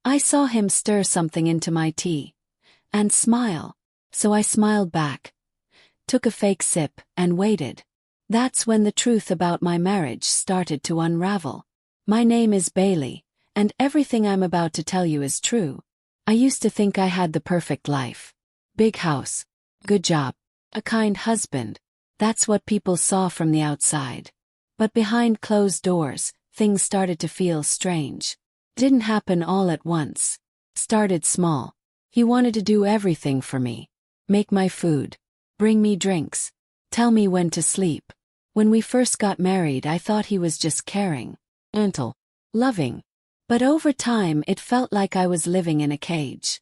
I saw him stir something into my tea. And smile. So I smiled back. Took a fake sip, and waited. That's when the truth about my marriage started to unravel. My name is Bailey, and everything I'm about to tell you is true. I used to think I had the perfect life. Big house. Good job. A kind husband. That's what people saw from the outside. But behind closed doors, things started to feel strange. Didn't happen all at once. Started small. He wanted to do everything for me. Make my food. Bring me drinks. Tell me when to sleep. When we first got married, I thought he was just caring. Gentle. Loving. But over time it felt like I was living in a cage.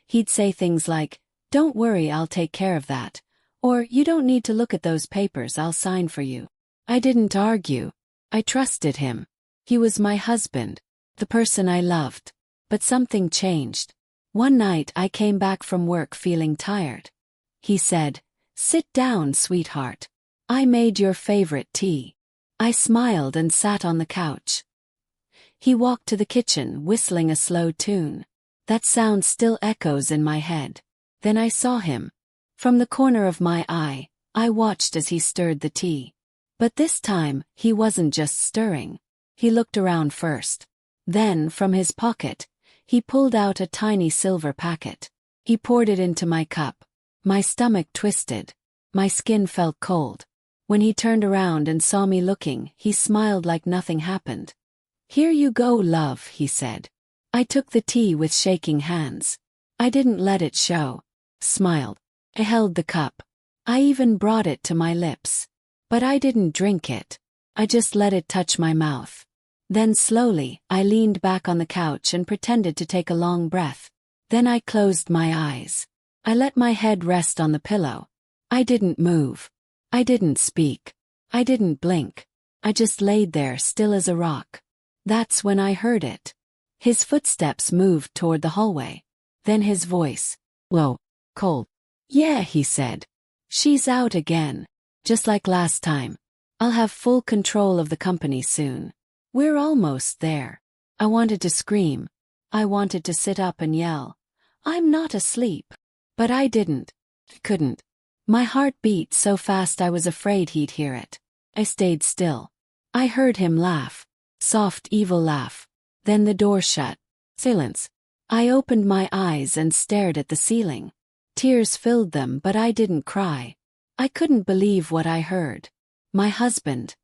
He'd say things like, "Don't worry, I'll take care of that." Or, "You don't need to look at those papers, I'll sign for you." I didn't argue. I trusted him. He was my husband. The person I loved. But something changed. One night I came back from work feeling tired. He said, "Sit down, sweetheart. I made your favorite tea." I smiled and sat on the couch. He walked to the kitchen, whistling a slow tune. That sound still echoes in my head. Then I saw him. From the corner of my eye, I watched as he stirred the tea. But this time, he wasn't just stirring. He looked around first. Then, from his pocket, he pulled out a tiny silver packet. He poured it into my cup. My stomach twisted. My skin felt cold. When he turned around and saw me looking, he smiled like nothing happened. "Here you go, love," he said. I took the tea with shaking hands. I didn't let it show. Smiled. I held the cup. I even brought it to my lips. But I didn't drink it. I just let it touch my mouth. Then slowly, I leaned back on the couch and pretended to take a long breath. Then I closed my eyes. I let my head rest on the pillow. I didn't move. I didn't speak. I didn't blink. I just laid there still as a rock. That's when I heard it. His footsteps moved toward the hallway. Then his voice. "Whoa. Cold." "Yeah," he said. "She's out again. Just like last time. I'll have full control of the company soon. We're almost there." I wanted to scream. I wanted to sit up and yell, "I'm not asleep." But I didn't. Couldn't. My heart beat so fast I was afraid he'd hear it. I stayed still. I heard him laugh. Soft, evil laugh. Then the door shut. Silence. I opened my eyes and stared at the ceiling. Tears filled them, but I didn't cry. I couldn't believe what I heard. My husband.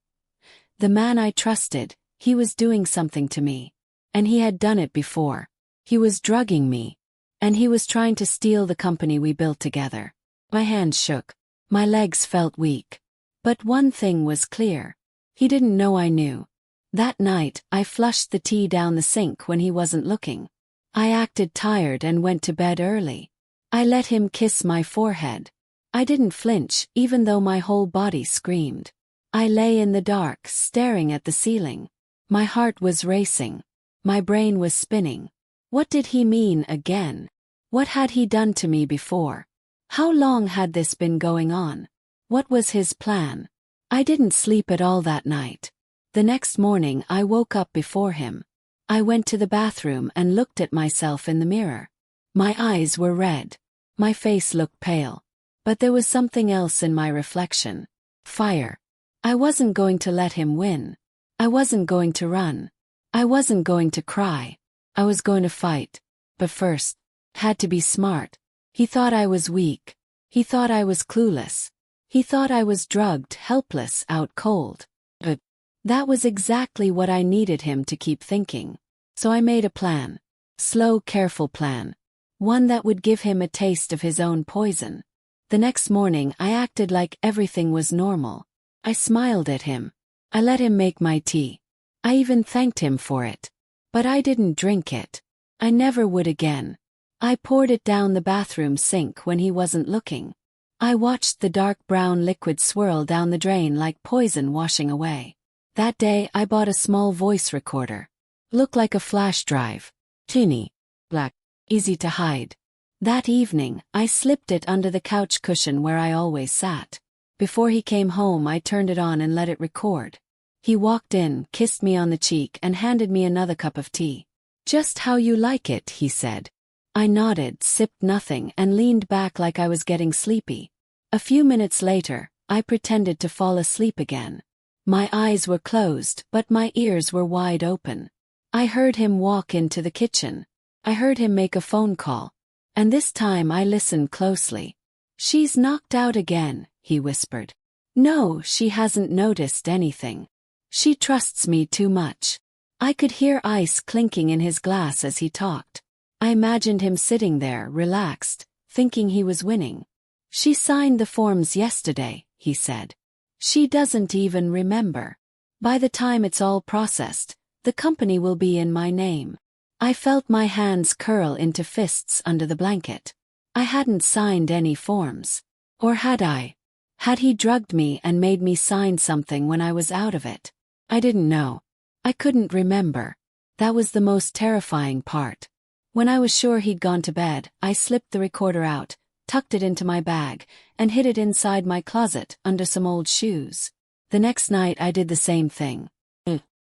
The man I trusted, he was doing something to me. And he had done it before. He was drugging me. And he was trying to steal the company we built together. My hands shook. My legs felt weak. But one thing was clear. He didn't know I knew. That night, I flushed the tea down the sink when he wasn't looking. I acted tired and went to bed early. I let him kiss my forehead. I didn't flinch, even though my whole body screamed. I lay in the dark, staring at the ceiling. My heart was racing. My brain was spinning. What did he mean again? What had he done to me before? How long had this been going on? What was his plan? I didn't sleep at all that night. The next morning I woke up before him. I went to the bathroom and looked at myself in the mirror. My eyes were red. My face looked pale. But there was something else in my reflection. Fire. I wasn't going to let him win. I wasn't going to run. I wasn't going to cry. I was going to fight. But first, had to be smart. He thought I was weak. He thought I was clueless. He thought I was drugged, helpless, out cold. But that was exactly what I needed him to keep thinking. So I made a plan. Slow, careful plan. One that would give him a taste of his own poison. The next morning I acted like everything was normal. I smiled at him. I let him make my tea. I even thanked him for it. But I didn't drink it. I never would again. I poured it down the bathroom sink when he wasn't looking. I watched the dark brown liquid swirl down the drain like poison washing away. That day I bought a small voice recorder. Looked like a flash drive. Teeny. Black. Easy to hide. That evening, I slipped it under the couch cushion where I always sat. Before he came home I turned it on and let it record. He walked in, kissed me on the cheek and handed me another cup of tea. Just how you like it, he said. I nodded, sipped nothing, and leaned back like I was getting sleepy. A few minutes later, I pretended to fall asleep again. My eyes were closed, but my ears were wide open. I heard him walk into the kitchen. I heard him make a phone call. And this time I listened closely. She's knocked out again, he whispered. No, she hasn't noticed anything. She trusts me too much. I could hear ice clinking in his glass as he talked. I imagined him sitting there, relaxed, thinking he was winning. She signed the forms yesterday, he said. She doesn't even remember. By the time it's all processed, the company will be in my name. I felt my hands curl into fists under the blanket. I hadn't signed any forms. Or had I? Had he drugged me and made me sign something when I was out of it? I didn't know. I couldn't remember. That was the most terrifying part. When I was sure he'd gone to bed, I slipped the recorder out, tucked it into my bag, and hid it inside my closet under some old shoes. The next night I did the same thing.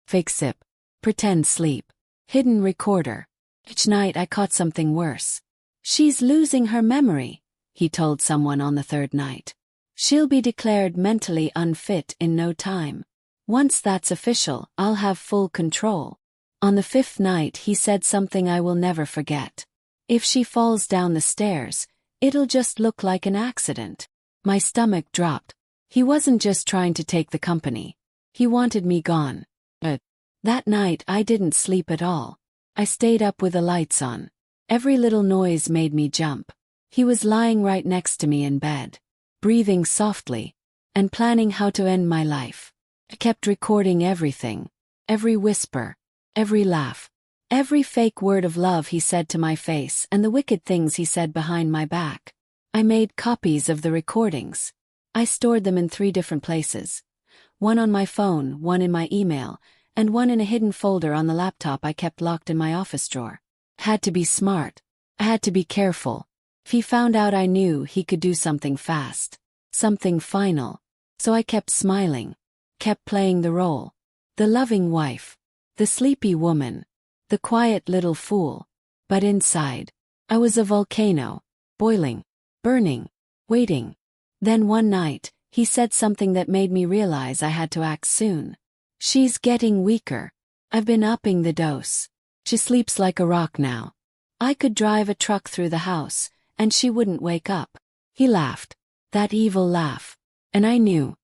Fake sip. Pretend sleep. Hidden recorder. Each night I caught something worse. She's losing her memory, he told someone on the third night. She'll be declared mentally unfit in no time. Once that's official, I'll have full control. On the fifth night he said something I will never forget. If she falls down the stairs, it'll just look like an accident. My stomach dropped. He wasn't just trying to take the company. He wanted me gone. That night I didn't sleep at all. I stayed up with the lights on. Every little noise made me jump. He was lying right next to me in bed, breathing softly, and planning how to end my life. I kept recording everything. Every whisper. Every laugh. Every fake word of love he said to my face and the wicked things he said behind my back. I made copies of the recordings. I stored them in 3 different places. One on my phone, one in my email, and one in a hidden folder on the laptop I kept locked in my office drawer. Had to be smart. I had to be careful. If he found out, I knew he could do something fast. Something final. So I kept smiling. Kept playing the role. The loving wife. The sleepy woman. The quiet little fool. But inside, I was a volcano. Boiling. Burning. Waiting. Then one night, he said something that made me realize I had to act soon. She's getting weaker. I've been upping the dose. She sleeps like a rock now. I could drive a truck through the house, and she wouldn't wake up. He laughed. That evil laugh. And I knew.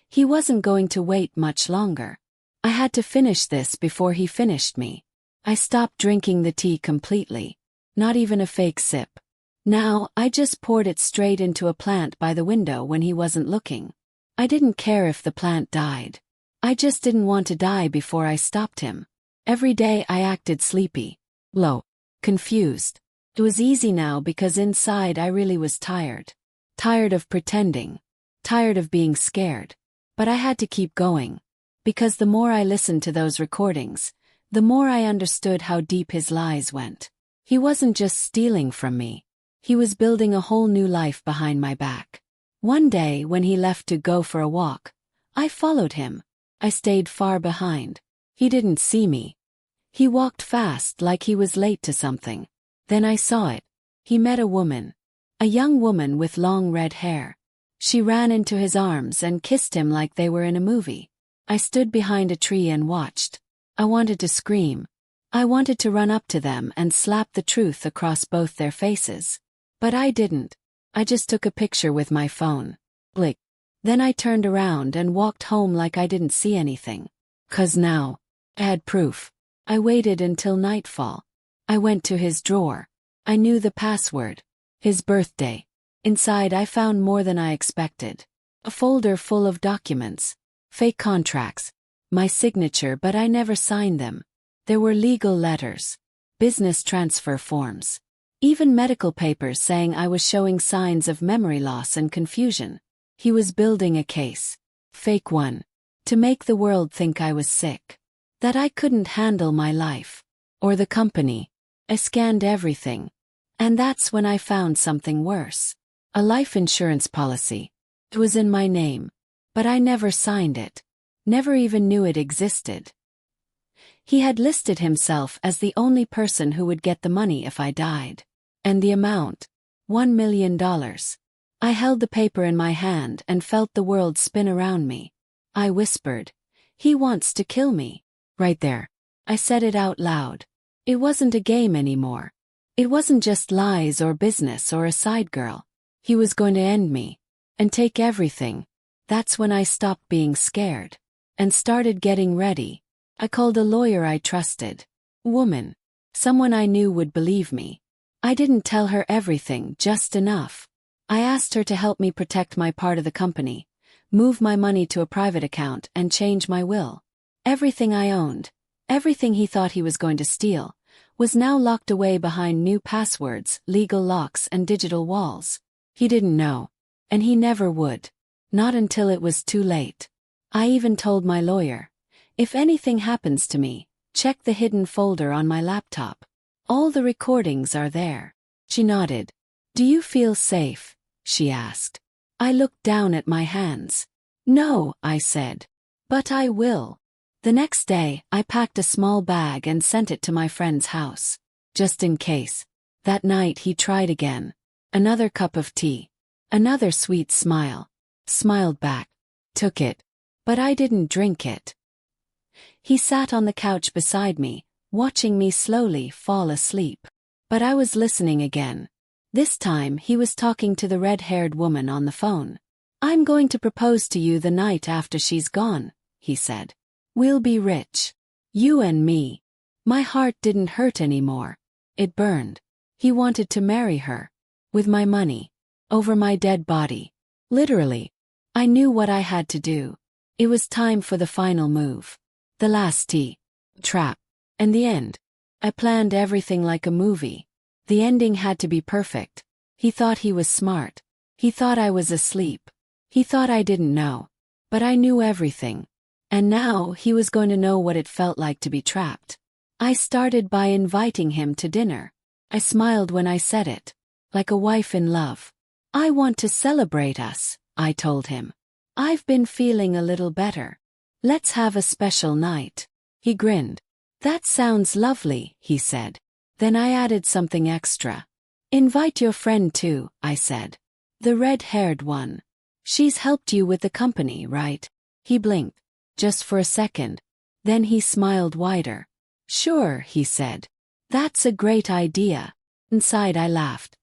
He wasn't going to wait much longer. I had to finish this before he finished me. I stopped drinking the tea completely. Not even a fake sip. Now, I just poured it straight into a plant by the window when he wasn't looking. I didn't care if the plant died. I just didn't want to die before I stopped him. Every day I acted sleepy, low, confused. It was easy now because inside I really was tired. Tired of pretending. Tired of being scared. But I had to keep going. Because the more I listened to those recordings, the more I understood how deep his lies went. He wasn't just stealing from me. He was building a whole new life behind my back. One day when he left to go for a walk, I followed him. I stayed far behind. He didn't see me. He walked fast like he was late to something. Then I saw it. He met a woman. A young woman with long red hair. She ran into his arms and kissed him like they were in a movie. I stood behind a tree and watched. I wanted to scream. I wanted to run up to them and slap the truth across both their faces. But I didn't. I just took a picture with my phone. Blick. Then I turned around and walked home like I didn't see anything. 'Cause now, I had proof. I waited until nightfall. I went to his drawer. I knew the password. His birthday. Inside I found more than I expected. A folder full of documents. Fake contracts. My signature, but I never signed them. There were legal letters. Business transfer forms. Even medical papers saying I was showing signs of memory loss and confusion. He was building a case. Fake one. To make the world think I was sick. That I couldn't handle my life. Or the company. I scanned everything. And that's when I found something worse. A life insurance policy. It was in my name. But I never signed it. Never even knew it existed. He had listed himself as the only person who would get the money if I died. And the amount? $1 million. I held the paper in my hand and felt the world spin around me. I whispered, "He wants to kill me." Right there. I said it out loud. It wasn't a game anymore. It wasn't just lies or business or a side girl. He was going to end me. And take everything. That's when I stopped being scared. And started getting ready. I called a lawyer I trusted. Woman. Someone I knew would believe me. I didn't tell her everything, just enough. I asked her to help me protect my part of the company, move my money to a private account and change my will. Everything I owned, everything he thought he was going to steal, was now locked away behind new passwords, legal locks and digital walls. He didn't know. And he never would. Not until it was too late. I even told my lawyer, "If anything happens to me, check the hidden folder on my laptop. All the recordings are there." She nodded. "Do you feel safe?" she asked. I looked down at my hands. "No," I said. "But I will." The next day, I packed a small bag and sent it to my friend's house. Just in case. That night he tried again. Another cup of tea. Another sweet smile. Smiled back. Took it. But I didn't drink it. He sat on the couch beside me, watching me slowly fall asleep. But I was listening again. This time he was talking to the red-haired woman on the phone. "I'm going to propose to you the night after she's gone," he said. "We'll be rich. You and me." My heart didn't hurt anymore. It burned. He wanted to marry her. With my money. Over my dead body. Literally. I knew what I had to do. It was time for the final move. The last tea. Trap. And the end. I planned everything like a movie. The ending had to be perfect. He thought he was smart. He thought I was asleep. He thought I didn't know. But I knew everything. And now he was going to know what it felt like to be trapped. I started by inviting him to dinner. I smiled when I said it. Like a wife in love. "I want to celebrate us," I told him. "I've been feeling a little better. Let's have a special night." He grinned. "That sounds lovely," he said. Then I added something extra. "Invite your friend too," I said. "The red-haired one. She's helped you with the company, right?" He blinked. Just for a second. Then he smiled wider. "Sure," he said. "That's a great idea." Inside I laughed.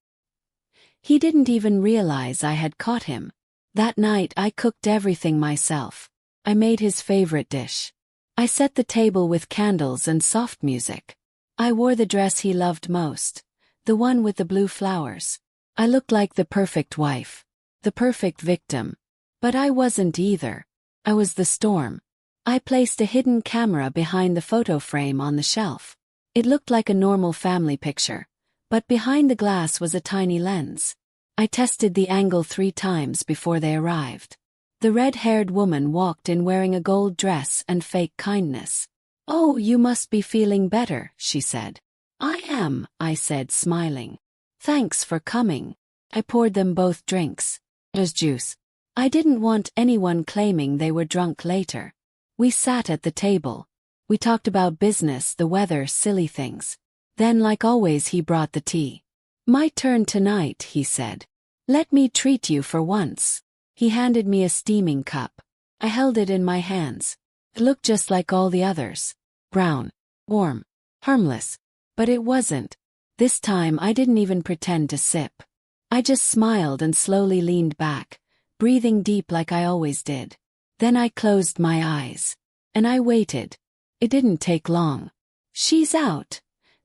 He didn't even realize I had caught him. That night I cooked everything myself. I made his favorite dish. I set the table with candles and soft music. I wore the dress he loved most. The one with the blue flowers. I looked like the perfect wife. The perfect victim. But I wasn't either. I was the storm. I placed a hidden camera behind the photo frame on the shelf. It looked like a normal family picture. But behind the glass was a tiny lens. I tested the angle 3 times before they arrived. The red-haired woman walked in wearing a gold dress and fake kindness. "Oh, you must be feeling better," she said. "I am," I said, smiling. "Thanks for coming." I poured them both drinks. As juice. I didn't want anyone claiming they were drunk later. We sat at the table. We talked about business, the weather, silly things. Then, like always, he brought the tea. "My turn tonight," he said. "Let me treat you for once." He handed me a steaming cup. I held it in my hands. It looked just like all the others. Brown. Warm. Harmless. But it wasn't. This time I didn't even pretend to sip. I just smiled and slowly leaned back, breathing deep like I always did. Then I closed my eyes. And I waited. It didn't take long. "She's out,"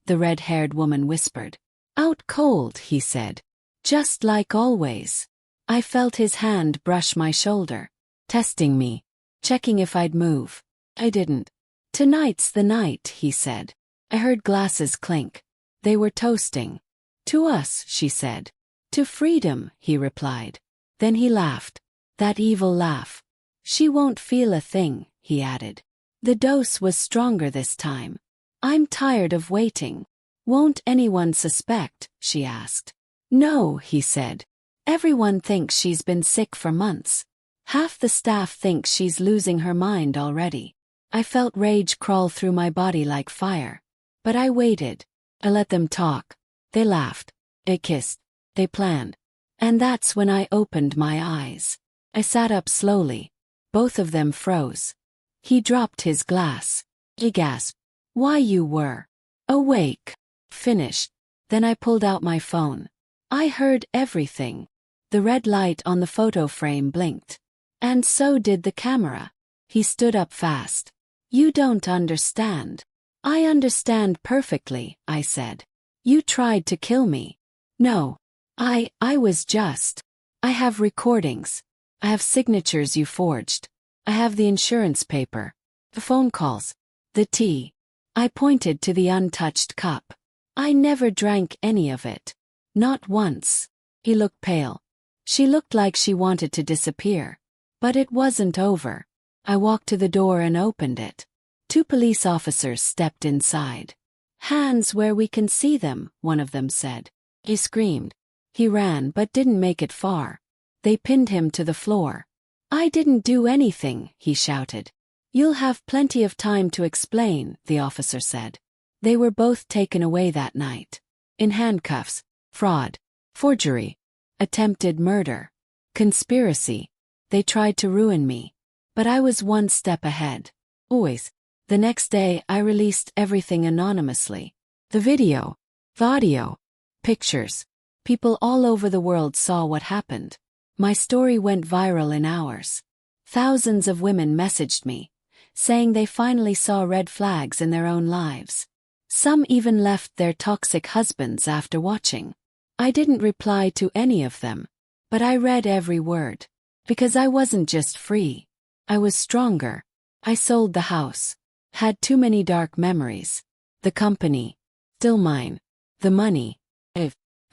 the red-haired woman whispered. "Out cold," he said. "Just like always." I felt his hand brush my shoulder. Testing me. Checking if I'd move. I didn't. "Tonight's the night," he said. I heard glasses clink. They were toasting. "To us," she said. "To freedom," he replied. Then he laughed. That evil laugh. "She won't feel a thing," he added. The dose was stronger this time. "I'm tired of waiting." "Won't anyone suspect?" she asked. "No," he said. "Everyone thinks she's been sick for months. Half the staff thinks she's losing her mind already." I felt rage crawl through my body like fire. But I waited. I let them talk. They laughed. They kissed. They planned. And that's when I opened my eyes. I sat up slowly. Both of them froze. He dropped his glass. He gasped. Why, you were awake. Finished. Then I pulled out my phone. I heard everything. The red light on the photo frame blinked. And so did the camera. He stood up fast. You don't understand. I understand perfectly, I said. You tried to kill me. No. I was just. I have recordings. I have signatures you forged. I have the insurance paper. The phone calls. The tea. I pointed to the untouched cup. I never drank any of it. Not once. He looked pale. She looked like she wanted to disappear. But it wasn't over. I walked to the door and opened it. 2 police officers stepped inside. Hands where we can see them, one of them said. He screamed. He ran but didn't make it far. They pinned him to the floor. I didn't do anything, he shouted. You'll have plenty of time to explain, the officer said. They were both taken away that night. In handcuffs. Fraud. Forgery. Attempted murder. Conspiracy. They tried to ruin me. But I was one step ahead. Always. The next day I released everything anonymously. The video. The audio. Pictures. People all over the world saw what happened. My story went viral in hours. Thousands of women messaged me, saying they finally saw red flags in their own lives. Some even left their toxic husbands after watching. I didn't reply to any of them, but I read every word. Because I wasn't just free. I was stronger. I sold the house. Had too many dark memories. The company. Still mine. The money.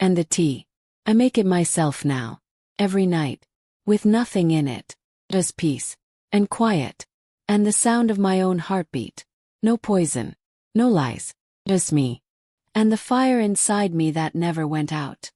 And the tea. I make it myself now. Every night. With nothing in it. Just peace. And quiet. And the sound of my own heartbeat. No poison. No lies. Just me. And the fire inside me that never went out.